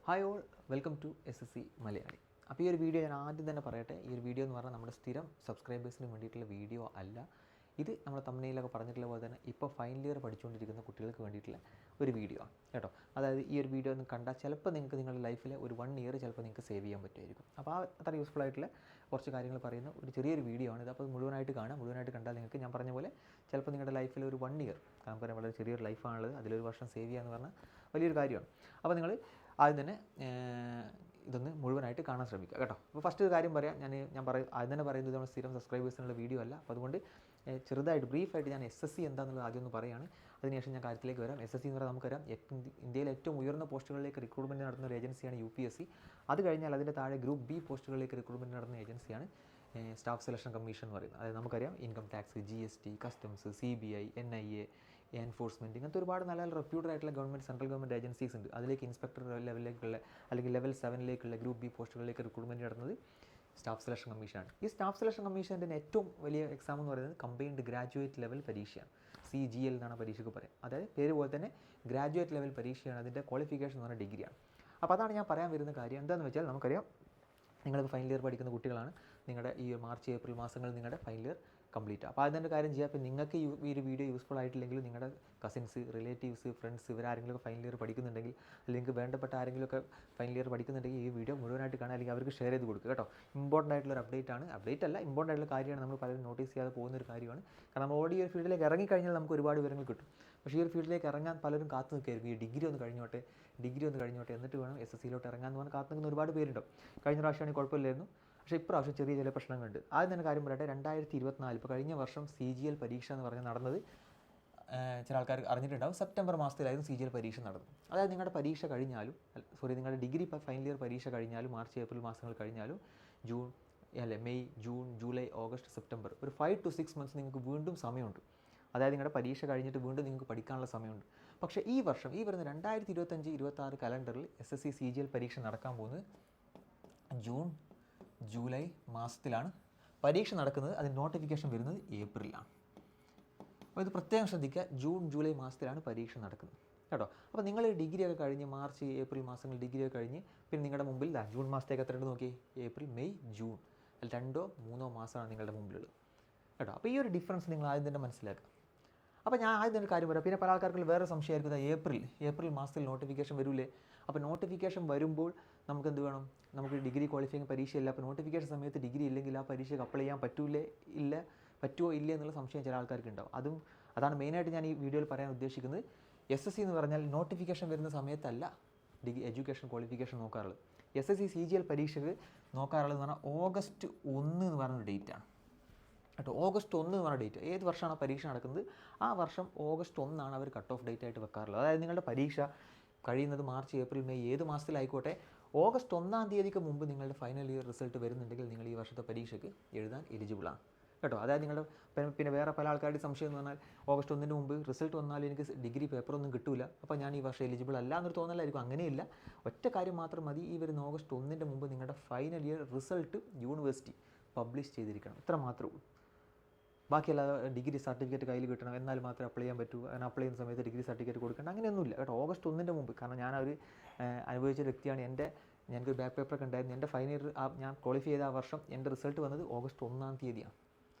Hi all, welcome to SSC Malayali. അപ്പോൾ ഈ ഒരു വീഡിയോ ഞാൻ ആദ്യം തന്നെ പറയട്ടെ, ഈ ഒരു വീഡിയോ എന്ന് പറഞ്ഞാൽ നമ്മുടെ സ്ഥിരം സബ്സ്ക്രൈബേഴ്സിന് വേണ്ടിയിട്ടുള്ള വീഡിയോ അല്ല. ഇത് നമ്മൾ തമ്മിലൊക്കെ പറഞ്ഞിട്ടുള്ള പോലെ തന്നെ ഇപ്പോൾ ഫൈനൽ ഇയർ പഠിച്ചുകൊണ്ടിരിക്കുന്ന കുട്ടികൾക്ക് വേണ്ടിയിട്ടുള്ള ഒരു വീഡിയോ ആണ് കേട്ടോ. അതായത് ഈ ഒരു വീഡിയോ ഒന്ന് കണ്ടാൽ ചിലപ്പോൾ നിങ്ങൾക്ക് നിങ്ങളുടെ ലൈഫിൽ ഒരു 1 ഇയർ ചിലപ്പോൾ നിങ്ങൾക്ക് സേവ് ചെയ്യാൻ പറ്റുമായിരിക്കും. അപ്പോൾ അത്ര യൂസ്ഫുൾ ആയിട്ടുള്ള കുറച്ച് കാര്യങ്ങൾ പറയുന്ന ഒരു ചെറിയൊരു വീഡിയോ ആണ് ഇത്. അപ്പോൾ മുഴുവനായിട്ട് കാണാം. മുഴുവനായിട്ട് കണ്ടാൽ നിങ്ങൾക്ക് ഞാൻ പറഞ്ഞ പോലെ ചിലപ്പോൾ നിങ്ങളുടെ ലൈഫിൽ ഒരു 1 ഇയർ, കാരണം പറയാൻ വളരെ ചെറിയൊരു ലൈഫാണുള്ളത്, അതിലൊരു വർഷം സേവ് ചെയ്യുക എന്ന് പറഞ്ഞാൽ വലിയൊരു കാര്യമാണ്. അപ്പോൾ നിങ്ങൾ ആദ്യം തന്നെ ഇതൊന്ന് മുഴുവനായിട്ട് കാണാൻ ശ്രമിക്കുക കേട്ടോ. അപ്പോൾ ഫസ്റ്റ് ഒരു കാര്യം പറയാം, ആദ്യം തന്നെ പറയുന്നത് നമ്മൾ സ്ഥിരം സബ്സ്ക്രൈബേഴ്സിനുള്ള വീഡിയോ അല്ല. അപ്പോൾ അതുകൊണ്ട് ചെറുതായിട്ട് ബ്രീഫായിട്ട് ഞാൻ SSC എന്താണെന്നുള്ളത് ആദ്യം ഒന്ന് പറയുകയാണ്. അതിനുശേഷം ഞാൻ കാര്യത്തിലേക്ക് വരാം. SSC എന്ന് പറഞ്ഞാൽ നമുക്കറിയാം ഇന്ത്യയിലെ ഏറ്റവും ഉയർന്ന പോസ്റ്റുകളിലേക്ക് റിക്രൂട്ട്മെൻറ്റ് നടത്തുന്ന ഒരു ഏജൻസിയാണ് UPSC. അത് കഴിഞ്ഞാൽ അതിൻ്റെ താഴെ ഗ്രൂപ്പ് B പോസ്റ്റുകളിലേക്ക് റിക്രൂട്ട്മെൻറ്റ് നടത്തുന്ന ഏജൻസിയാണ് സ്റ്റാഫ് സെലക്ഷൻ കമ്മീഷൻ എന്ന് പറയുന്നത്. അതായത് നമുക്കറിയാം income tax, GST, customs, CBI, NIA, enforcement, ഇങ്ങനത്തെ ഒരുപാട് നല്ല നല്ല റെപ്യൂട്ടഡ് ആയിട്ടുള്ള സെൻട്രൽ ഗവൺമെൻറ് ഏജൻസീസ് ഉണ്ട്. അതിലേക്ക് ഇൻസ്പെക്ടർ ലെവലിലേക്കുള്ള അല്ലെങ്കിൽ ലെവൽ 7ലേക്കുള്ള ഗ്രൂപ്പ് B പോസ്റ്റുകളിലേക്ക് റിക്രൂട്ട്മെൻറ്റ് നടത്തുന്നത് സ്റ്റാഫ് സെലക്ഷൻ കമ്മീഷനാണ്. ഈ സ്റ്റാഫ് സെലക്ഷൻ കമ്മീഷൻ്റെ ഏറ്റവും വലിയ എക്സാം എന്ന് പറയുന്നത് കമ്പൈൻഡ് ഗ്രാജുവേറ്റ് ലെവൽ പരീക്ഷയാണ്. CGL എന്നാണ് പരീക്ഷയ്ക്ക് പറയാം. അതായത് പേര് പോലെ തന്നെ ഗ്രാജുവേറ്റ് ലെവൽ പരീക്ഷയാണ്. അതിൻ്റെ ക്വാളിഫിക്കേഷൻ എന്ന് പറഞ്ഞാൽ ഡിഗ്രിയാണ്. അപ്പോൾ അതാണ് ഞാൻ പറയാൻ വരുന്ന കാര്യം. എന്താണെന്ന് വെച്ചാൽ നമുക്കറിയാം നിങ്ങളിപ്പോൾ ഫൈനൽ ഇയർ പഠിക്കുന്ന കുട്ടികളാണ്. നിങ്ങളുടെ ഈ മാർച്ച് ഏപ്രിൽ മാസങ്ങളിൽ നിങ്ങളുടെ ഫൈനൽ ഇയർ കംപ്ലീറ്റ് ആവും. അപ്പോൾ അതിൻ്റെ കാര്യം ചെയ്യുക. അപ്പോൾ നിങ്ങൾക്ക് ഈ ഒരു വീഡിയോ യൂസ്ഫുൾ ആയിട്ടില്ലെങ്കിൽ നിങ്ങളുടെ കസിൻസ്, റിലേറ്റീവ്സ്, ഫ്രണ്ട്സ് ഇവരാരെങ്കിലും ഫൈനൽ ഇയർ പഠിക്കുന്നുണ്ടെങ്കിൽ, അല്ലെങ്കിൽ വേണ്ടപ്പെട്ട ആരെങ്കിലുമൊക്കെ ഫൈനൽ ഇയർ പഠിക്കുന്നുണ്ടെങ്കിൽ ഈ വീഡിയോ മുഴുവനായിട്ട് കാണുക, അല്ലെങ്കിൽ അവർക്ക് ഷെയർ ചെയ്ത് കൊടുക്കുക കേട്ടോ. ഇമ്പോർട്ടൻ്റ് ആയിട്ടുള്ള അപ്ഡേറ്റ് അല്ല, ഇമ്പോർട്ടൻ്റ് ആയിട്ടുള്ള കാര്യമാണ്. നമ്മൾ പലരും നോട്ടീസ് ചെയ്യാതെ പോകുന്ന ഒരു കാര്യമാണ്. കാരണം നമ്മൾ ഓൾറെഡി ഒരു ഫീൽഡിലേക്ക് ഇറങ്ങിക്കഴിഞ്ഞാൽ നമുക്ക് ഒരുപാട് വിവരങ്ങൾ കിട്ടും. പക്ഷേ ഈ ഒരു ഫീൽഡിലേക്ക് ഇറങ്ങാൻ പലരും കാത്തു നിൽക്കുകയായിരിക്കും. ഈ ഡിഗ്രി ഒന്ന് കഴിഞ്ഞോട്ടെ എന്നിട്ട് വേണം SSCയിലോട്ട് ഇറങ്ങാൻ എന്ന് പറഞ്ഞാൽ കാത്തു നിൽക്കുന്ന ഒരുപാട് പേരുണ്ടാവും. കഴിഞ്ഞ പ്രാവശ്യമാണെങ്കിൽ കുഴപ്പമില്ലായിരുന്നു, പക്ഷേ ഇപ്രാവശ്യം ചെറിയ ചില പ്രശ്നങ്ങളുണ്ട്. ആദ്യം തന്നെ കാര്യം പറയട്ടെ, 2024 ഇപ്പോൾ കഴിഞ്ഞ വർഷം CGL പരീക്ഷ എന്ന് പറഞ്ഞാൽ നടന്നത് ചില ആൾക്കാർ അറിഞ്ഞിട്ടുണ്ടാവും. സെപ്റ്റംബർ മാസത്തിലായിരുന്നു CGL പരീക്ഷ നടന്നത്. അതായത് നിങ്ങളുടെ പരീക്ഷ കഴിഞ്ഞാലും നിങ്ങളുടെ ഡിഗ്രി ഫൈനൽ ഇയർ പരീക്ഷ കഴിഞ്ഞാലും മാർച്ച് ഏപ്രിൽ മാസങ്ങൾ കഴിഞ്ഞാലും മെയ്, ജൂൺ, ജൂലൈ, ഓഗസ്റ്റ്, സെപ്റ്റംബർ ഒരു 5 to 6 months നിങ്ങൾക്ക് വീണ്ടും സമയമുണ്ട്. അതായത് നിങ്ങളുടെ പരീക്ഷ കഴിഞ്ഞിട്ട് വീണ്ടും നിങ്ങൾക്ക് പഠിക്കാനുള്ള സമയമുണ്ട്. പക്ഷേ ഈ വരുന്ന 2025-26 കലണ്ടറിൽ SSC CGL പരീക്ഷ നടക്കാൻ പോകുന്നത് ജൂൺ, ജൂലൈ മാസത്തിലാണ് പരീക്ഷ നടക്കുന്നത്. അതിന് നോട്ടിഫിക്കേഷൻ വരുന്നത് ഏപ്രിലാണ്. അപ്പോൾ ഇത് പ്രത്യേകം ശ്രദ്ധിക്കുക, ജൂൺ, ജൂലൈ മാസത്തിലാണ് പരീക്ഷ നടക്കുന്നത് കേട്ടോ. അപ്പോൾ നിങ്ങൾ ഡിഗ്രിയൊക്കെ കഴിഞ്ഞ് മാർച്ച് ഏപ്രിൽ മാസങ്ങളിൽ ഡിഗ്രിയൊക്കെ കഴിഞ്ഞ് പിന്നെ നിങ്ങളുടെ മുമ്പിൽ ജൂൺ മാസത്തേക്ക് എത്ര ഉണ്ട് നോക്കി, ഏപ്രിൽ, മെയ്, ജൂൺ, അതിൽ 2-3 മാസമാണ് നിങ്ങളുടെ മുമ്പിലുള്ളത് കേട്ടോ. അപ്പോൾ ഈ ഒരു ഡിഫറൻസ് നിങ്ങൾ ആദ്യം തന്നെ മനസ്സിലാക്കുക. അപ്പോൾ ഞാൻ ആദ്യം തന്നെ കാര്യം പറയാം. പിന്നെ പല ആൾക്കാർക്ക് വേറെ സംശയമായിരിക്കും, ഏപ്രിൽ മാസത്തിൽ നോട്ടിഫിക്കേഷൻ വരില്ലേ? അപ്പോൾ നോട്ടിഫിക്കേഷൻ വരുമ്പോൾ നമുക്ക് എന്ത് വേണം? നമുക്ക് ഡിഗ്രി ക്വാളിഫയിങ് പരീക്ഷയില്ല. അപ്പോൾ നോട്ടിഫിക്കേഷൻ സമയത്ത് ഡിഗ്രി ഇല്ലെങ്കിൽ ആ പരീക്ഷയ്ക്ക് അപ്ലൈ ചെയ്യാൻ പറ്റുമോ ഇല്ല എന്നുള്ള സംശയം ചില ആൾക്കാർക്ക് ഉണ്ടാവും. അതാണ് മെയിനായിട്ട് ഞാൻ ഈ വീഡിയോയിൽ പറയാൻ ഉദ്ദേശിക്കുന്നത്. SSC എന്ന് പറഞ്ഞാൽ നോട്ടിഫിക്കേഷൻ വരുന്ന സമയത്തല്ല എഡ്യൂക്കേഷൻ ക്വാളിഫിക്കേഷൻ നോക്കാറുള്ളത്. SSC CGL പരീക്ഷയ്ക്ക് നോക്കാറുള്ളത് എന്ന് പറഞ്ഞാൽ ഓഗസ്റ്റ് 1 എന്ന് പറഞ്ഞൊരു ഡേറ്റാണ് കേട്ടോ. ഓഗസ്റ്റ് 1 എന്ന് പറഞ്ഞ ഡേറ്റ്, ഏത് വർഷമാണ് പരീക്ഷ നടക്കുന്നത് ആ വർഷം ഓഗസ്റ്റ് 1 അവർ കട്ട് ഓഫ് ഡേറ്റ് ആയിട്ട് വെക്കാറുള്ളത്. അതായത് നിങ്ങളുടെ പരീക്ഷ കഴിയുന്നത് മാർച്ച്, ഏപ്രിൽ, മെയ് ഏത് മാസത്തിലായിക്കോട്ടെ, ഓഗസ്റ്റ് 1 മുമ്പ് നിങ്ങളുടെ ഫൈനൽ ഇയർ റിസൾട്ട് വരുന്നുണ്ടെങ്കിൽ നിങ്ങൾ ഈ വർഷത്തെ പരീക്ഷയ്ക്ക് എഴുതാൻ എലിജിബിളാണ് കേട്ടോ. അതായത് നിങ്ങളുടെ പിന്നെ വേറെ പല ആൾക്കാരുടെ സംശയം എന്ന് പറഞ്ഞാൽ ഓഗസ്റ്റ് 1 മുമ്പ് റിസൾട്ട് വന്നാൽ എനിക്ക് ഡിഗ്രി പേപ്പറൊന്നും കിട്ടില്ല, അപ്പോൾ ഞാൻ ഈ വർഷം എലിജിബിൾ അല്ല എന്നൊരു തോന്നലായിരിക്കും. അങ്ങനെയില്ല, ഒറ്റ കാര്യം മാത്രം മതി. ഈ വരുന്ന ഓഗസ്റ്റ് 1 മുമ്പ് നിങ്ങളുടെ final year result university publish ചെയ്തിരിക്കണം. ഇത്ര മാത്രമേ ഉള്ളൂ. ബാക്കിയല്ല ഡിഗ്രി സർട്ടിഫിക്കറ്റ് കയ്യിൽ കിട്ടണം, എന്നാൽ മാത്രമേ അപ്ലൈ ചെയ്യാൻ പറ്റൂ. അങ്ങനെ അപ്ലൈ ചെയ്യുന്ന സമയത്ത് ഡിഗ്രി സർട്ടിഫിക്കറ്റ് കൊടുക്കേണ്ട അങ്ങനെയൊന്നുമില്ല കേട്ടോ. ഓഗസ്റ്റ് 1 മുമ്പ്, കാരണം ഞാൻ അനുഭവിച്ച വ്യക്തിയാണ്. ഞങ്ങൾക്ക് ബാക്ക് പേപ്പറൊക്കെ ഉണ്ടായിരുന്നു. എൻ്റെ ഫൈനൽ ഇയർ ഞാൻ ക്വാളിഫൈ ചെയ്ത ആ വർഷം എൻ്റെ റിസൾട്ട് വന്നത് ഓഗസ്റ്റ് 1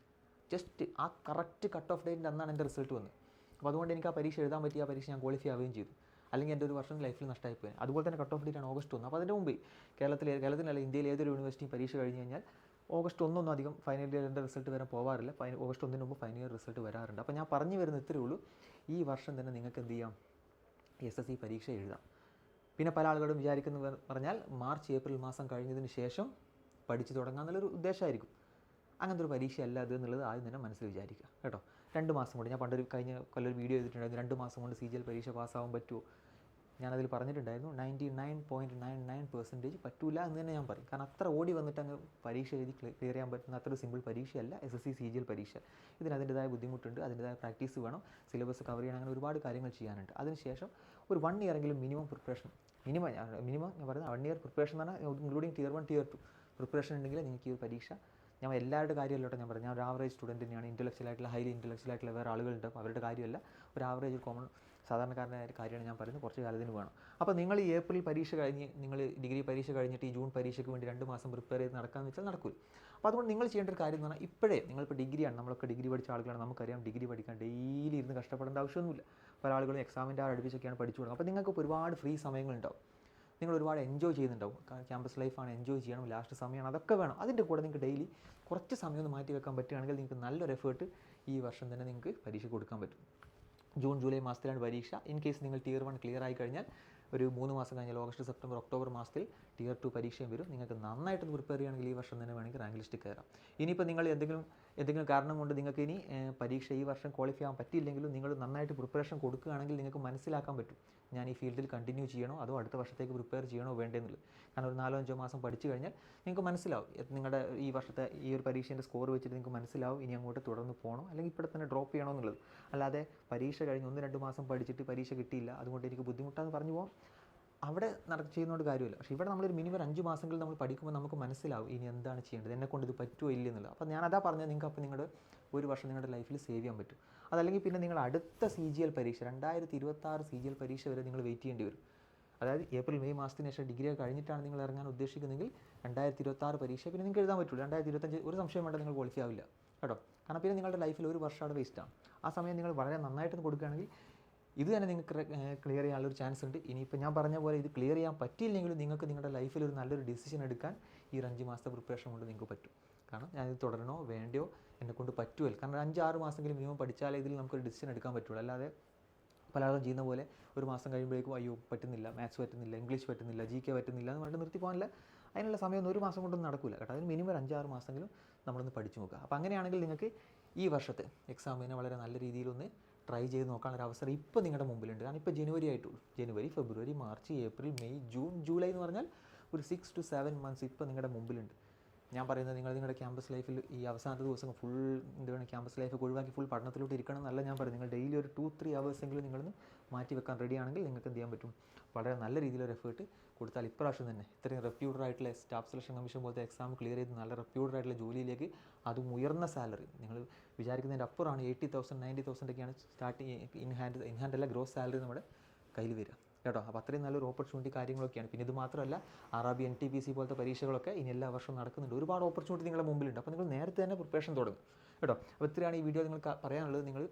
ജസ്റ്റ് ആ കറക്റ്റ് കട്ട് ഓഫ് ഡേറ്റിൻ്റെ അന്നാണ് എൻ്റെ റിസൾട്ട് വന്നത്. അപ്പോൾ അതുകൊണ്ട് എനിക്ക് ആ പരീക്ഷ എഴുതാൻ പറ്റി, ആ പരീക്ഷ ഞാൻ ക്വാളിഫൈ ആവുകയും ചെയ്തു. അല്ലെങ്കിൽ എൻ്റെ ഒരു വർഷം ലൈഫിൽ നഷ്ടമായിപ്പോയി. അതുപോലെ തന്നെ കട്ട് ഓഫ് ഡേറ്റ് ആണ് ഓഗസ്റ്റ് 1. അപ്പോൾ അതിൻ്റെ മുമ്പ് കേരളത്തിലല്ല ഇന്ത്യയിൽ ഏതൊരു യൂണിവേഴ്സിറ്റി പരീക്ഷ കഴിഞ്ഞ് കഴിഞ്ഞാൽ ഓഗസ്റ്റ് 1 അധികം ഫൈനൽ ഇയറിൻ്റെ റിസൾട്ട് വരാൻ പോകാറില്ല. ഓഗസ്റ്റ് 1 മുമ്പ് ഫൈനൽ ഇയർ റിസൾട്ട് വരാറുണ്ട്. അപ്പോൾ ഞാൻ പറഞ്ഞു വരുന്നത് ഇത്രയേ ഉള്ളൂ. ഈ വർഷം തന്നെ നിങ്ങൾക്ക് എന്ത് ചെയ്യാം? SSC പരീക്ഷ എഴുതാം. പിന്നെ പല ആളുകളും വിചാരിക്കുന്നത് പറഞ്ഞാൽ മാർച്ച് ഏപ്രിൽ മാസം കഴിഞ്ഞതിന് ശേഷം പഠിച്ചു തുടങ്ങാം എന്നുള്ളൊരു ഉദ്ദേശമായിരിക്കും. അങ്ങനത്തെ ഒരു പരീക്ഷയല്ല അത് എന്നുള്ളത് ആദ്യം തന്നെ മനസ്സിൽ വിചാരിക്കുക കേട്ടോ. 2 മാസം കൊണ്ട്, ഞാൻ കഴിഞ്ഞ കൊല്ലം വീഡിയോ ചെയ്തിട്ടുണ്ടായിരുന്നു, 2 മാസം കൊണ്ട് CGL പരീക്ഷ പാസ്സാവാൻ പറ്റുമോ? ഞാനതിൽ പറഞ്ഞിട്ടുണ്ടായിരുന്നു 99.99% പറ്റൂല എന്ന് തന്നെ ഞാൻ പറയും. കാരണം അത്ര ഓടി വന്നിട്ട് അങ്ങ് പരീക്ഷ എഴുതി ക്ലിയർ ചെയ്യാൻ പറ്റുന്ന അത്ര സിമ്പിൾ പരീക്ഷയല്ല SSC CGL പരീക്ഷ. അതിൻ്റെതായ ബുദ്ധിമുട്ടുണ്ട്, അതിൻ്റെതായ പ്രാക്ടീസ് വേണം, സിലബസ് കവർ ചെയ്യണം, അങ്ങനെ ഒരുപാട് കാര്യങ്ങൾ ചെയ്യാനുണ്ട്. അതിനുശേഷം ഒരു 1 ഇയർ എങ്കിലും മിനിമം ഞാൻ പറയുന്നത് 1 ഇയർ പ്രിപ്പറേഷൻ എന്ന് പറഞ്ഞാൽ ഇൻക്ലൂഡിങ് Tier 1 Tier 2 പ്രിപ്പറേഷൻ ഉണ്ടെങ്കിൽ നിങ്ങൾക്ക് ഈ ഒരു പരീക്ഷ, ഞാൻ എല്ലാവരുടെ കാര്യമല്ലോട്ടെ ഞാൻ പറഞ്ഞു, ഞാൻ ഒരു ആവറേജ് സ്റ്റുഡൻറ്റ് തന്നെയാണ്. ഹൈലി ഇൻ്റലക്ച്വൽ ആയിട്ടുള്ള വേറെ ആളുകളുണ്ട്, അവരുടെ കാര്യമല്ല. ഒരു ആവറേജ് കോമൺ സാധാരണക്കാരനായ ഒരു കാര്യമാണ് ഞാൻ പറയുന്നത്, കുറച്ച് കാലത്തിന് വേണം. അപ്പോൾ നിങ്ങൾ ഈ ഏപ്രിൽ പരീക്ഷ കഴിഞ്ഞ് നിങ്ങൾ ഡിഗ്രി പരീക്ഷ കഴിഞ്ഞിട്ട് ഈ ജൂൺ പരീക്ഷയ്ക്ക് വേണ്ടി 2 മാസം പ്രിപ്പയർ ചെയ്ത് നടക്കാമെന്ന് വെച്ചാൽ നടക്കില്ല. അപ്പോൾ അതുകൊണ്ട് നിങ്ങൾ ചെയ്യേണ്ട ഒരു കാര്യം എന്ന് പറഞ്ഞാൽ ഇപ്പോഴേ നിങ്ങളിപ്പോൾ ഡിഗ്രിയാണ്, നമ്മളൊക്കെ ഡിഗ്രി പഠിച്ച ആളുകളാണ്, നമുക്കറിയാം ഡിഗ്രി പഠിക്കാൻ ഡെയിലി ഇരുന്ന് കഷ്ടപ്പെടേണ്ട ആവശ്യമൊന്നുമില്ല. പല ആളുകളും എക്സാമിൻ്റെ അടുപ്പിച്ചൊക്കെയാണ് പഠിച്ചു കൊടുക്കുക. അപ്പോൾ നിങ്ങൾക്ക് ഒരുപാട് ഫ്രീ സമയങ്ങളുണ്ടാവും, നിങ്ങൾ ഒരുപാട് എൻജോയ് ചെയ്യുന്നുണ്ടാവും. ക്യാമ്പസ് ലൈഫാണ്, എൻജോയ് ചെയ്യണം, ലാസ്റ്റ് സമയമാണ്, അതൊക്കെ വേണം. അതിൻ്റെ കൂടെ നിങ്ങൾക്ക് ഡെയിലി കുറച്ച് സമയം ഒന്ന് മാറ്റി വെക്കാൻ പറ്റുകയാണെങ്കിൽ നിങ്ങൾക്ക് നല്ലൊരു എഫേർട്ട് ഈ വർഷം തന്നെ നിങ്ങൾക്ക് പരീക്ഷ കൊടുക്കാൻ പറ്റും. ജൂൺ ജൂലൈ മാസത്തിലാണ് പരീക്ഷ. ഇൻ കേസ് നിങ്ങൾ Tier 1 ക്ലിയർ ആയി കഴിഞ്ഞാൽ ഒരു 3 മാസം കഴിഞ്ഞാൽ ഓഗസ്റ്റ് സെപ്റ്റംബർ ഒക്ടോബർ മാസത്തിൽ Tier 2 പരീക്ഷയും വരും. നിങ്ങൾക്ക് നന്നായിട്ട് പ്രിപ്പയർ ചെയ്യുകയാണെങ്കിൽ ഈ വർഷം തന്നെ വേണമെങ്കിൽ റാങ്ക് ലിസ്റ്റ് കയറാം. ഇനിയിപ്പോൾ നിങ്ങൾ എന്തെങ്കിലും കാരണം കൊണ്ട് നിങ്ങൾക്ക് ഇനി പരീക്ഷ ഈ വർഷം ക്വാളിഫൈ ആകാൻ പറ്റിയില്ലെങ്കിലും നിങ്ങൾ നന്നായിട്ട് പ്രിപ്പറേഷൻ കൊടുക്കുകയാണെങ്കിൽ നിങ്ങൾക്ക് മനസ്സിലാക്കാൻ പറ്റും ഞാൻ ഈ ഫീൽഡിൽ കണ്ടിന്യൂ ചെയ്യണോ അതോ അടുത്ത വർഷത്തേക്ക് പ്രിപ്പയർ ചെയ്യണോ വേണ്ടതെന്നുള്ളത്. കാരണം ഒരു 4-5 മാസം പഠിച്ചു കഴിഞ്ഞാൽ നിങ്ങൾക്ക് മനസ്സിലാവും, നിങ്ങളുടെ ഈ വർഷത്തെ ഈ ഒരു പരീക്ഷേൻ്റെ സ്കോർ വെച്ചിട്ട് നിങ്ങൾക്ക് മനസ്സിലാവും ഇനി അങ്ങോട്ട് തുടർന്ന് പോകണോ അല്ലെങ്കിൽ ഇവിടെ തന്നെ ഡ്രോപ്പ് ചെയ്യണോ എന്നുള്ളത്. അല്ലാതെ പരീക്ഷ കഴിഞ്ഞ് 1-2 മാസം പഠിച്ചിട്ട് പരീക്ഷ കിട്ടിയില്ല അതുകൊണ്ട് എനിക്ക് ബുദ്ധിമുട്ടാന്ന് പറഞ്ഞു പോകാം, അവിടെ ചെയ്യുന്നതുകൊണ്ട് കാര്യമില്ല. പക്ഷേ ഇവിടെ നമ്മളൊരു മിനിമം 5 മാസമെങ്കിലും നമ്മൾ പഠിക്കുമ്പോൾ നമുക്ക് മനസ്സിലാവും ഇനി എന്താണ് ചെയ്യേണ്ടത്, എന്നെക്കൊണ്ട് ഇത് പറ്റുമോ ഇല്ല എന്നുള്ളത്. അപ്പോൾ ഞാനതാ പറഞ്ഞത്, നിങ്ങൾക്ക് അപ്പോൾ നിങ്ങളുടെ ഒരു വർഷം നിങ്ങളുടെ ലൈഫിൽ സേവ് ചെയ്യാൻ പറ്റും. അതല്ലെങ്കിൽ പിന്നെ നിങ്ങൾ അടുത്ത CGL പരീക്ഷ 2026 CGL പരീക്ഷ വരെ നിങ്ങൾ വെയിറ്റ് ചെയ്യേണ്ടി വരും. അതായത് ഏപ്രിൽ മെയ് മാസത്തിന് ശേഷം ഡിഗ്രി കഴിഞ്ഞിട്ടാണ് നിങ്ങൾ ഇറങ്ങാൻ ഉദ്ദേശിക്കുന്നതെങ്കിൽ 2026 പരീക്ഷ പിന്നെ നിങ്ങൾക്ക് എഴുതാൻ പറ്റുള്ളൂ. 2025 ഒരു സംശയം വേണ്ട നിങ്ങൾ ക്വാളിഫൈ ആവില്ല കേട്ടോ. കാരണം പിന്നെ നിങ്ങളുടെ ലൈഫിൽ ഒരു വർഷം അവിടെ വേസ്റ്റാണ്. ആ സമയം നിങ്ങൾ വളരെ നന്നായിട്ട് കൊടുക്കുകയാണെങ്കിൽ ഇത് തന്നെ നിങ്ങൾക്ക് ക്ലിയർ ചെയ്യാനുള്ളൊരു ചാൻസ് ഉണ്ട്. ഇനിയിപ്പോൾ ഞാൻ പറഞ്ഞ പോലെ ഇത് ക്ലിയർ ചെയ്യാൻ പറ്റിയില്ലെങ്കിലും നിങ്ങൾക്ക് നിങ്ങളുടെ ലൈഫിൽ ഒരു നല്ലൊരു ഡിസിഷൻ എടുക്കാൻ ഈ 5 മാസത്തെ പ്രിപ്പറേഷൻ കൊണ്ട് നിങ്ങൾക്ക് പറ്റും. കാരണം ഞാനിത് തുടരണോ വേണ്ടയോ എന്നെക്കൊണ്ട് പറ്റുമല്ലോ. കാരണം 5-6 മാസമെങ്കിലും മിനിമം പഠിച്ചാലേ ഇതിൽ നമുക്കൊരു ഡിസിഷൻ എടുക്കാൻ പറ്റുള്ളൂ. അല്ലാതെ പല ആളും ചെയ്യുന്ന പോലെ ഒരു മാസം കഴിയുമ്പോഴേക്കും അയ്യോ പറ്റുന്നില്ല, മാത്സ് പറ്റുന്നില്ല, ഇംഗ്ലീഷ് പറ്റുന്നില്ല, GK പറ്റുന്നില്ല എന്ന് പറഞ്ഞിട്ട് നിർത്തി പോകാനില്ല. അതിനുള്ള സമയമൊന്നും ഒരു മാസം കൊണ്ടൊന്നും നടക്കില്ല കേട്ടോ. അതിന് മിനിമം 5-6 മാസമെങ്കിലും നമ്മളൊന്ന് പഠിച്ചു നോക്കുക. അപ്പോൾ അങ്ങനെയാണെങ്കിൽ നിങ്ങൾക്ക് ഈ വർഷത്തെ എക്സാമിനെ വളരെ നല്ല രീതിയിലൊന്ന് ട്രൈ ചെയ്ത് നോക്കാനുള്ളൊരു അവസരം ഇപ്പോൾ നിങ്ങളുടെ മുമ്പിലുണ്ട്. കാരണം ഇപ്പോൾ ജനുവരി ആയിട്ടുള്ളൂ. ജനുവരി, ഫെബ്രുവരി, മാർച്ച്, ഏപ്രിൽ, മെയ്, ജൂൺ, ജൂലൈ എന്ന് പറഞ്ഞാൽ ഒരു 6 to 7 months ഇപ്പോൾ നിങ്ങളുടെ മുമ്പിലുണ്ട്. ഞാൻ പറയുന്നത് നിങ്ങളുടെ ക്യാമ്പസ് ലൈഫിൽ ഈ അവസാനത്തെ ദിവസം ഫുൾ എന്താണ് ക്യാമ്പസ് ലൈഫ് ഒഴിവാക്കി ഫുൾ പഠനത്തിലോട്ട് ഇരിക്കണം എന്നല്ല ഞാൻ പറയുന്നത്. നിങ്ങൾ ഡെയിലി ഒരു 2-3 hours എങ്കിലും നിങ്ങളൊന്ന് മാറ്റി വെക്കാൻ റെഡിയാണെങ്കിൽ നിങ്ങൾക്ക് എന്ത് ചെയ്യാൻ പറ്റും, വളരെ നല്ല രീതിയിലൊരു എഫേർട്ട് കൊടുത്താൽ ഇപ്രാവശ്യം തന്നെ ഇത്രയും റെപ്യൂട്ടഡ് ആയിട്ടുള്ള സ്റ്റാഫ് സെലക്ഷൻ കമ്മീഷൻ പോലത്തെ എക്സാം ക്ലിയർ ചെയ്ത് നല്ല റെപ്യൂട്ടഡ് ആയിട്ടുള്ള ജോലിയിലേക്ക്, അതും ഉയർന്ന സാലറി, നിങ്ങൾ വിചാരിക്കുന്നതിൻ്റെ അപ്പുറമാണ് 80,000 90,000 ഒക്കെയാണ് സ്റ്റാർട്ടിങ് ഇൻ ഹാൻഡ് അല്ല ഗ്രോസ് സാലറി നമ്മുടെ കയ്യിൽ വരിക കേട്ടോ. അപ്പോൾ അത്രയും നല്ലൊരു ഓപ്പർച്യൂണിറ്റി കാര്യങ്ങളൊക്കെയാണ്. പിന്നെ ഇത് മാത്രമല്ല RRB NTPC പോലത്തെ പരീക്ഷകളൊക്കെ ഇനി എല്ലാ വർഷവും നടക്കുന്നുണ്ട്. ഒരുപാട് ഓപ്പർച്യൂണിറ്റി നിങ്ങളുടെ മുമ്പിലുണ്ട്. അപ്പോൾ നിങ്ങൾ നേരത്തെ തന്നെ പ്രിപ്പറേഷൻ തുടങ്ങും കേട്ടോ. അപ്പോൾ ഇത്രയാണ് ഈ വീഡിയോ നിങ്ങൾക്ക് പറയാനുള്ളത്. നിങ്ങൾ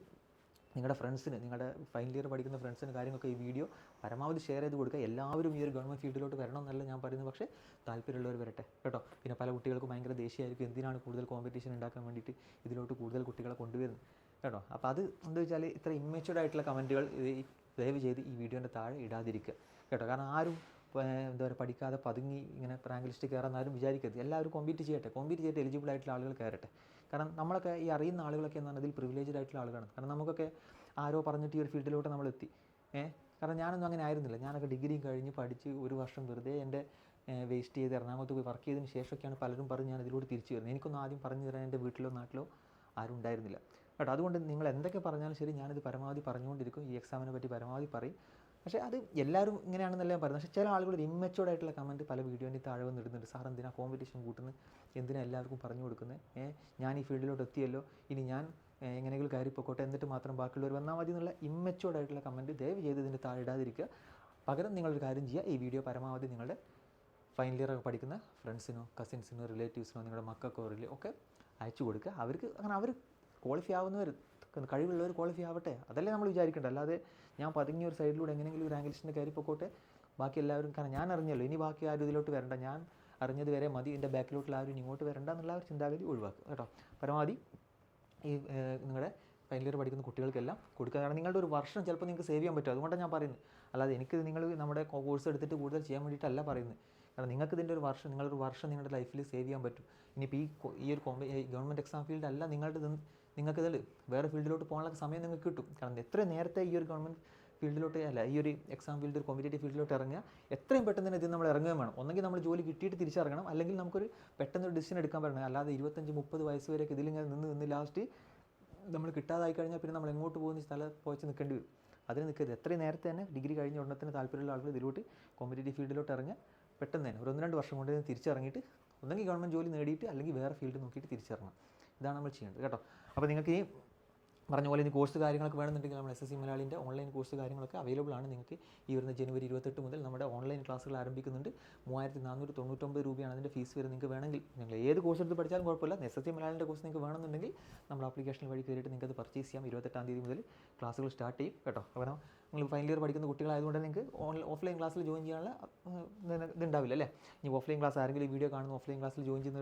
നിങ്ങളുടെ ഫ്രണ്ട്സിന്, നിങ്ങളുടെ ഫൈനൽ ഇയർ പഠിക്കുന്ന ഫ്രണ്ട്സിന് കാര്യങ്ങളൊക്കെ ഈ വീഡിയോ പരമാവധി ഷെയർ ചെയ്ത് കൊടുക്കുക. എല്ലാവരും ഈ ഒരു ഗവൺമെൻറ് ഫീൽഡിലോട്ട് വരണം എന്നല്ല ഞാൻ പറയുന്നത്, പക്ഷേ താല്പര്യമുള്ളവർ വരട്ടെ കേട്ടോ. പിന്നെ പല കുട്ടികൾക്കും ഭയങ്കര ദേഷ്യമായിരിക്കും, എന്തിനാണ് കൂടുതൽ കോമ്പറ്റീഷൻ ഉണ്ടാക്കാൻ വേണ്ടിയിട്ട് ഇതിലോട്ട് കൂടുതൽ കുട്ടികളെ കൊണ്ടുവരുന്നത് കേട്ടോ. അപ്പോൾ അത് എന്താ വെച്ചാൽ ഇത്ര ഇമ്മച്യൂർഡ് ആയിട്ടുള്ള കമൻറ്റുകൾ ദയവ് ചെയ്ത് ഈ വീഡിയോൻ്റെ താഴെ ഇടാതിരിക്കുക കേട്ടോ. കാരണം ആരും എന്താ പറയുക പഠിക്കാതെ പതുങ്ങി ഇങ്ങനെ റാങ്ക് ലിസ്റ്റ് കയറാൻ ആരും വിചാരിക്കരുത്. എല്ലാവരും കോമ്പീറ്റ് ചെയ്തിട്ട് എലിജിബിൾ ആയിട്ടുള്ള ആളുകൾ കയറട്ടെ. കാരണം നമ്മളൊക്കെ ഈ അറിയുന്ന ആളുകളൊക്കെ എന്ന് പറഞ്ഞാൽ ഇതിൽ പ്രിവിലേജ്ഡ് ആയിട്ടുള്ള ആളുകളാണ്. കാരണം നമുക്കൊക്കെ ആരോ പറഞ്ഞിട്ട് ഈ ഒരു ഫീൽഡിലോട്ട് നമ്മളെത്തി. കാരണം ഞാനൊന്നും അങ്ങനെ ആയിരുന്നില്ല. ഞാനൊക്കെ ഡിഗ്രി കഴിഞ്ഞ് പഠിച്ച് ഒരു വർഷം വെറുതെ എൻ്റെ വേസ്റ്റ് ചെയ്ത് എറണാകുളത്ത് പോയി വർക്ക് ചെയ്തതിന് ശേഷമൊക്കെയാണ് പലരും പറഞ്ഞ് ഞാൻ ഇതിലോട്ട് തിരിച്ചു വരുന്നത്. എനിക്കൊന്നും ആദ്യം പറഞ്ഞു തരാൻ എൻ്റെ വീട്ടിലോ നാട്ടിലോ ആരും ഉണ്ടായിരുന്നില്ല കേട്ടോ. അതുകൊണ്ട് നിങ്ങൾ എന്തൊക്കെ പറഞ്ഞാലും ശരി, ഞാനിത് പരമാവധി പറഞ്ഞുകൊണ്ടിരിക്കും. ഈ എക്സാമിനെ പറ്റി പരമാവധി പറയും. പക്ഷേ അത് എല്ലാവരും ഇങ്ങനെയാണെന്നല്ല ഞാൻ പറയുന്നത്. പക്ഷേ ചില ആളുകൾ ഇമ്മച്യൂർഡ് ആയിട്ടുള്ള കമൻറ്റ് പല വീഡിയോൻ്റെ താഴെ വന്ന് ഇടുന്നുണ്ട്. സാർ എന്തിനാ കോമ്പറ്റീഷൻ കൂട്ടുന്നത്, എന്തിനാ എല്ലാവർക്കും പറഞ്ഞു കൊടുക്കുന്നത്, ഞാൻ ഈ ഫീൽഡിലോട്ട് എത്തിയല്ലോ, ഇനി ഞാൻ എങ്ങനെയെങ്കിലും കയറി പൊക്കോട്ടെ, എന്നിട്ട് മാത്രം ബാക്കിയുള്ളവർ വന്നാൽ മതി എന്നുള്ള ഇമ്മച്യൂർഡ് ആയിട്ടുള്ള കമൻറ്റ് ദയവ് ചെയ്ത് ഇതിൻ്റെ താഴെ ഇടാതിരിക്കുക. പകരം നിങ്ങളൊരു കാര്യം ചെയ്യുക, ഈ വീഡിയോ പരമാവധി നിങ്ങളുടെ ഫൈനൽ ഇയർ പഠിക്കുന്ന ഫ്രണ്ട്സിനോ കസിൻസിനോ റിലേറ്റീവ്സിനോ നിങ്ങളുടെ മക്കൾക്കോ ഒക്കെ അയച്ചു കൊടുക്കുക. അവർക്ക് അങ്ങനെ അവർ ക്വാളിഫൈ ആവുന്നവർ, കഴിവുള്ളവർ ക്വാളിഫൈ ആവട്ടെ, അതല്ലേ നമ്മൾ വിചാരിക്കേണ്ടത്. അല്ലാതെ ഞാൻ പതുങ്ങിയ ഒരു സൈഡിലൂടെ എങ്ങനെയെങ്കിലും റാങ്ക് ലിസ്റ്റിൻ്റെ കയറി പൊക്കോട്ടെ, ബാക്കി എല്ലാവരും, കാരണം ഞാൻ അറിഞ്ഞല്ലോ ഇനി ബാക്കി ആരും ഇതിലോട്ട് വരണ്ട, ഞാൻ അറിഞ്ഞത് വരെ മതി, എൻ്റെ ബാക്കിലോട്ടുള്ള ആരും ഇങ്ങോട്ട് വരണ്ട എന്നുള്ള ഒരു ചിന്താഗതി ഒഴിവാക്കുക കേട്ടോ. പരമാവധി ഈ നിങ്ങളുടെ ഫൈനൽ ഇയർ പഠിക്കുന്ന കുട്ടികൾക്കെല്ലാം കൊടുക്കുക. കാരണം നിങ്ങളുടെ ഒരു വർഷം ചിലപ്പോൾ നിങ്ങൾക്ക് സേവ് ചെയ്യാൻ പറ്റും. അതുകൊണ്ടാണ് ഞാൻ പറയുന്നത്. അല്ലാതെ എനിക്ക് നിങ്ങൾ നമ്മുടെ കോഴ്സ് എടുത്തിട്ട് കൂടുതൽ ചെയ്യാൻ വേണ്ടിയിട്ടല്ല പറയുന്നത്. കാരണം നിങ്ങൾക്ക് ഇതിൻ്റെ ഒരു വർഷം, നിങ്ങളൊരു വർഷം നിങ്ങളുടെ ലൈഫിൽ സേവ് ചെയ്യാൻ പറ്റും. ഇനിയിപ്പോൾ ഈ ഒരു ഗവൺമെൻറ് എക്സാം ഫീൽഡ് അല്ല നിങ്ങൾക്കിതിൽ വേറെ ഫീൽഡിലോട്ട് പോകാനുള്ള സമയം നിങ്ങൾക്ക് കിട്ടും. കാരണം എത്രയും നേരത്തെ ഈ ഒരു ഗവൺമെൻറ് ഫീൽഡിലോട്ട് അല്ല ഈ ഒരു എക്സാം ഫീൽഡ്, ഒരു കോമ്പറ്റേറ്റീവ് ഫീൽഡിലോട്ട് ഇറങ്ങുക, എത്രയും പെട്ടെന്ന് തന്നെ ഇതിൽ നമ്മൾ ഇറങ്ങുകയും വേണം. ഒന്നെങ്കിൽ നമ്മൾ ജോലി കിട്ടിയിട്ട് തിരിച്ചിറങ്ങണം, അല്ലെങ്കിൽ നമുക്കൊരു പെട്ടെന്നൊരു ഡിസിഷൻ എടുക്കാൻ പറ്റണം. അല്ലാതെ 25-30 വയസ്സ് വരെയൊക്കെ ഇതിലിങ്ങനെ നിന്ന് ലാസ്റ്റ് നമ്മൾ കിട്ടാതായി കഴിഞ്ഞാൽ പിന്നെ നമ്മൾ എങ്ങോട്ട് പോകുന്ന സ്ഥല പോയിച്ച് നിൽക്കേണ്ടി വരും. അതിന് നിൽക്കരുത്. എത്രയും നേരത്തെ തന്നെ ഡിഗ്രി കഴിഞ്ഞ ഉടനെ താല്പര്യമുള്ള ആളുകൾ ഇതിലോട്ട് കോമ്പറ്റേറ്റീവ് ഫീൽഡിലോട്ട് ഇറങ്ങുക. പെട്ടെന്ന് തന്നെ ഒരു 1-2 വർഷം കൊണ്ട് തിരിച്ചിറങ്ങിയിട്ട് ഒന്നെങ്കിൽ ഗവൺമെൻറ് ജോലി നേടിയിട്ട് അല്ലെങ്കിൽ വേറെ ഫീൽഡ് നോക്കിയിട്ട് തിരിച്ചിറങ്ങണം. ഇതാണ് നമ്മൾ ചെയ്യേണ്ടത് കേട്ടോ. അപ്പോൾ നിങ്ങൾക്ക് ഈ പറഞ്ഞ പോലെ ഇനി കോഴ്സ് കാര്യങ്ങളൊക്കെ വേണമെന്നുണ്ടെങ്കിൽ നമ്മൾ SSC മലയാളിൻ്റെ ഓൺലൈൻ കോഴ്സ് കാര്യങ്ങളൊക്കെ അവൈലബിൾ ആണ്. നിങ്ങൾക്ക് ഈ വരുന്ന ജനുവരി 28 മുതൽ നമ്മുടെ ഓൺലൈൻ ക്ലാസ്സുകൾ ആരംഭിക്കുന്നുണ്ട്. 3499 രൂപയാണ് അതിൻ്റെ ഫീസ് വരുന്നത്. നിങ്ങൾക്ക് വേണമെങ്കിൽ നിങ്ങൾ ഏത് കോഴ്സ് എടുത്ത് പഠിച്ചാലും കുഴപ്പമില്ല. SSC മലയാളിൻ്റെ കോഴ്സ് നിങ്ങൾക്ക് വേണമെന്നുണ്ടെങ്കിൽ നമ്മുടെ ആപ്ലിക്കേഷൻ വഴി കയറിയിട്ട് നിങ്ങൾക്ക് അത് പർച്ചേസ് ചെയ്യാം. 28-ാം തീയതി മുതൽ ക്ലാസ്സുകൾ സ്റ്റാർട്ട് ചെയ്യും കേട്ടോ. അപ്പോൾ നിങ്ങൾ ഫൈനൽ ഇയർ പഠിക്കുന്ന കുട്ടികളായതുകൊണ്ട് നിങ്ങൾക്ക് ഓഫ്ലൈൻ ക്ലാസ്സിൽ ജോയിൻ ചെയ്യാനുള്ള ഇതുണ്ടാവില്ല അല്ലേ. ഇനി ഓഫ്ലൈൻ ക്ലാസ് ആരെങ്കിലും വീഡിയോ കാണുന്ന ഓഫ്ലൈൻ ക്ലാസ്സിൽ ജോയിൻ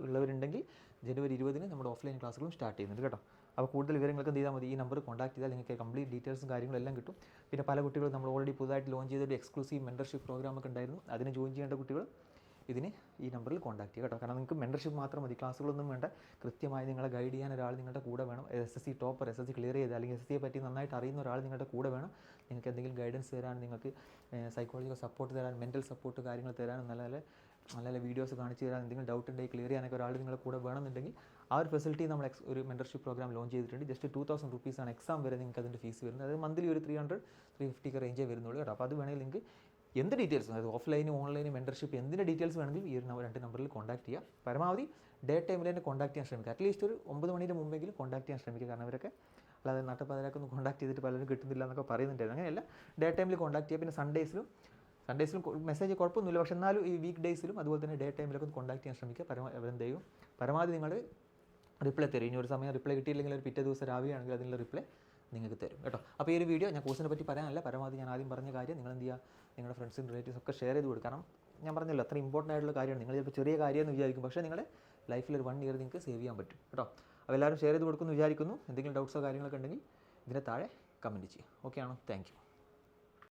ഉള്ളവരുണ്ടെങ്കിൽ ജനുവരി 20 നമ്മുടെ ഓഫ്ലൈൻ ക്ലാസ്സുകളും സ്റ്റാർട്ട് ചെയ്യുന്നുണ്ട് കേട്ടോ. അപ്പോൾ കൂടുതൽ വിവരങ്ങൾക്ക് എന്ത് ചെയ്താൽ മതി, ഈ നമ്പർ കോൺടാക്ട് ചെയ്താൽ നിങ്ങൾക്ക് കംപ്ലീറ്റ് ഡീറ്റെയിൽസും കാര്യങ്ങളെല്ലാം കിട്ടും. പിന്നെ പല കുട്ടികളും നമ്മൾ ഓൾറെഡി പുതുതായിട്ട് ലോഞ്ച് ചെയ്തൊരു എക്സ്ക്ലൂസീവ് മെൻറ്റർഷിപ്പ് പ്രോഗ്രാമൊക്കെ ഉണ്ടായിരുന്നു. അതിന് ജോയിൻ ചെയ്യേണ്ട കുട്ടികൾ ഇതിന് ഈ നമ്പറിൽ കോൺടാക്ട് ചെയ്യുക കേട്ടോ. കാരണം നിങ്ങൾക്ക് മെൻറ്റർഷിപ്പ് മാത്രം മതി, ക്ലാസ്സുകളൊന്നും വേണ്ട. കൃത്യമായി നിങ്ങളെ ഗൈഡ് ചെയ്യാൻ ഒരാൾ നിങ്ങളുടെ കൂടെ വേണം. SSC ടോപ്പർ, SSC ക്ലിയർ ചെയ്ത് അല്ലെങ്കിൽ SSCയെ പറ്റി നന്നായിട്ട് അറിയുന്ന ഒരാൾ നിങ്ങളുടെ കൂടെ വേണം. നിങ്ങൾക്ക് എന്തെങ്കിലും ഗൈഡൻസ് തരാൻ, നിങ്ങൾക്ക് സൈക്കോളജിക്കൽ സപ്പോർട്ട് തരാൻ, മെൻറ്റൽ സപ്പോർട്ട് കാര്യങ്ങൾ തരാനും നല്ല നല്ല വീഡിയോസ് കാണിച്ച് തരാൻ, എന്തെങ്കിലും ഡൗട്ട് ഉണ്ടെങ്കിൽ ക്ലിയർ ചെയ്യാനൊക്കെ ഒരാൾ നിങ്ങളുടെ കൂടെ വേണമെന്നുണ്ടെങ്കിൽ ആ ഒരു ഫെസിലിറ്റി നമ്മൾ ഒരു മെൻറ്റർഷിപ്പ് പ്രോഗ്രാം ലോഞ്ച് ചെയ്തിട്ടുണ്ട്. ജസ്റ്റ് 2000 റുപ്പീസാണ് എക്സാം വരെ നിങ്ങൾക്ക് അതിൻ്റെ ഫീസ് വരുന്നത്. അത് മന്ത്ലി ഒരു 300-350 റേഞ്ചേ വരുന്നുള്ളൂ കേട്ടോ. അപ്പോൾ അത് വേണമെങ്കിൽ നിങ്ങൾക്ക് എന്ത് ഡീറ്റെയിൽസും, അതായത് ഓഫ്ലൈനും ഓൺലൈനും മെൻറ്റർഷിപ്പ് എന്തിൻ്റെ ഡീറ്റെയിൽസ് വേണമെങ്കിലും ഈ 2 നമ്പറിൽ കോൺടാക്ട് ചെയ്യുക. പരമാവധി ഡേ ടൈമിൽ തന്നെ കോൺടാക്ട് ചെയ്യാൻ ശ്രമിക്കുക. അറ്റ്ലീസ്റ്റ് ഒരു 9 മണിയുടെ മുമ്പെങ്കിലും കോൺടാക്ട് ചെയ്യാൻ ശ്രമിക്കുക. കാരണം അവരൊക്കെ അല്ലാതെ നട്ടപ്പാതിരാക്കൊന്ന് കോൺടാക്ട് ചെയ്തിട്ട് പലരും കിട്ടുന്നില്ല എന്നൊക്കെ പറയുന്നുണ്ടായിരുന്നു. അങ്ങനെയല്ല, ഡേ ടൈമിൽ കോൺടാക്ട് ചെയ്യുക. പിന്നെ സൺഡേസിലും മെസ്സേജ് കുഴപ്പമൊന്നുമില്ല. പക്ഷേ എന്നാലും ഈ വീക്ക് ഡേയ്സിലും അതുപോലെ തന്നെ ഡേ ടൈമിലൊക്കെ ഒന്ന് കോൺടാക്ട് ചെയ്യാൻ ശ്രമിക്കുക. എന്ത് ചെയ്യും, പരമാവധി നിങ്ങൾ റിപ്ലൈ തരും. ഇനി ഒരു സമയം റിപ്ലൈ കിട്ടിയില്ലെങ്കിൽ ഒരു പിറ്റേ ദിവസം രാവിലെ ആണെങ്കിൽ അതിനുള്ള റിപ്ലൈ നിങ്ങൾക്ക് തരും കേട്ടോ. അപ്പോൾ ഈ ഒരു വീഡിയോ ഞാൻ കോഴ്സിനെ പറ്റി പറയാനല്ല, പരമാവധി ഞാൻ ആദ്യം പറഞ്ഞ കാര്യം നിങ്ങൾ എന്ത് ചെയ്യുക, നിങ്ങളുടെ ഫ്രണ്ട്സും റിലേറ്റീവ്സ് ഒക്കെ ഷെയർ ചെയ്ത് കൊടുക്കുക. കാരണം ഞാൻ പറഞ്ഞല്ലോ, അത്ര ഇമ്പോർട്ടൻ്റ് ആയിട്ടുള്ള കാര്യമാണ്. നിങ്ങൾ ചിലപ്പോൾ ചെറിയ കാര്യമെന്ന് വിചാരിക്കും, പക്ഷേ നിങ്ങളുടെ ലൈഫിൽ ഒരു 1 ഇയർ നിങ്ങൾക്ക് സേവ് ചെയ്യാൻ പറ്റും കേട്ടോ. അപ്പോൾ എല്ലാവരും ഷെയർ ചെയ്ത് കൊടുക്കുമെന്ന് വിചാരിക്കുന്നു. എന്തെങ്കിലും ഡൗട്ട്സോ കാര്യങ്ങളൊക്കെ ഉണ്ടെങ്കിൽ ഇതിൻ്റെ താഴെ കമൻറ്റ് ചെയ്യുക. ഓക്കെ ആണോ? Thank you.